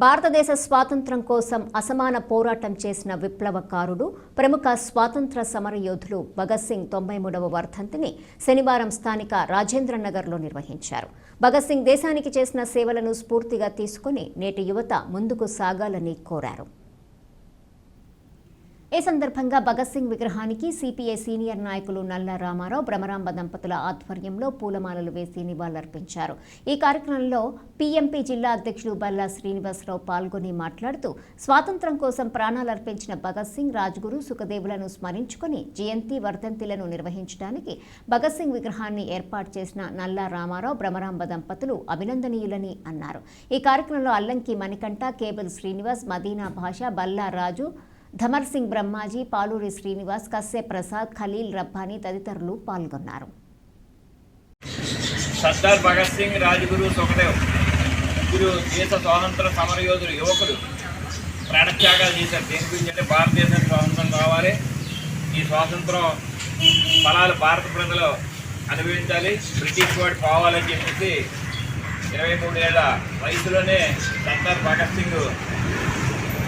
భారతదేశ స్వాతంత్ర్యం కోసం అసమాన పోరాటం చేసిన విప్లవకారుడు ప్రముఖ స్వాతంత్ర సమరయోధులు భగత్ సింగ్ 93వ వర్ధంతిని శనివారం స్థానిక రాజేంద్రనగర్లో నిర్వహించారు. భగత్ సింగ్ దేశానికి చేసిన సేవలను స్ఫూర్తిగా తీసుకుని నేటి యువత ముందుకు సాగాలని కోరారు. ఈ సందర్భంగా భగత్ సింగ్ విగ్రహానికి సిపిఐ సీనియర్ నాయకులు నల్ల రామారావు, భ్రమరాంబ దంపతుల ఆధ్వర్యంలో పూలమాలలు వేసి నివాళులర్పించారు. ఈ కార్యక్రమంలో పీఎంపీ జిల్లా అధ్యక్షుడు బల్లా శ్రీనివాసరావు పాల్గొని మాట్లాడుతూ స్వాతంత్ర్యం కోసం ప్రాణాలర్పించిన భగత్ సింగ్, రాజ్గురు, సుఖదేవులను స్మరించుకుని జయంతి, వర్ధంతిలను నిర్వహించడానికి భగత్ సింగ్ విగ్రహాన్ని ఏర్పాటు చేసిన నల్ల రామారావు, భ్రమరాంబ దంపతులు అభినందనీయులని అన్నారు. ఈ కార్యక్రమంలో అల్లంకి మణికంఠ, కేబుల్ శ్రీనివాస్, మదీనా భాష, బల్లా రాజు, ధమర్ సింగ్ బ్రహ్మాజీ, పాలూరి శ్రీనివాస్, కస్సే ప్రసాద్, ఖలీల్ రబ్బానీ తదితరులు పాల్గొన్నారు. సర్దార్ భగత్ సింగ్, రాజ్గురు, సుఖదేవ్ వీరు దేశ స్వాతంత్ర సమరయోధులు, యువకులు ప్రాణత్యాగాలు చేశారు. దేని గురించి అంటే భారతదేశం స్వాతంత్రం కావాలి, ఈ స్వాతంత్రం ఫలాలు భారత ప్రజలు అనుభవించాలి, బ్రిటిష్ వాడు పోవాలని చెప్పేసి 23 ఏళ్ల వయసులోనే సర్దార్ భగత్ సింగ్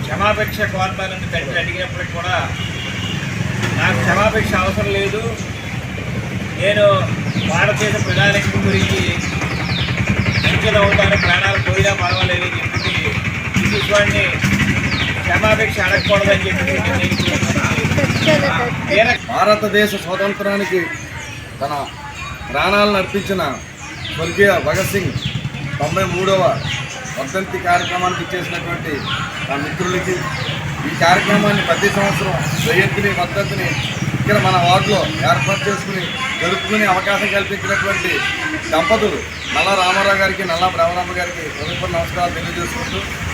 క్షమాపేక్ష కోరతానని తండ్రి అడిగినప్పటికి కూడా నాకు క్షమాపేక్ష అవసరం లేదు, నేను భారతదేశ ప్రజానికి గురించి అంకితం అవుతాను, ప్రాణాలు పోయినా పర్వాలేదు అని చెప్పి బ్రిటిష్ వాడిని క్షమాపేక్ష అడగకూడదని చెప్పి భారతదేశ స్వాతంత్రానికి తన ప్రాణాలను అర్పించిన స్వర్గీయ భగత్ సింగ్ 93వ వర్ధంతి కార్యక్రమానికి చేసినటువంటి నా మిత్రులకి, ఈ కార్యక్రమాన్ని ప్రతి సంవత్సరం జయంతిని, వర్ధంతిని ఇక్కడ మన వార్డులో ఏర్పాటు చేసుకుని జరుపుకునే అవకాశం కల్పించినటువంటి దంపతులు నల్ల రామారావు గారికి, నల్ల భ్రమరాంబ గారికి హృదయపూర్వక నమస్కారాలు తెలియజేసుకుంటూ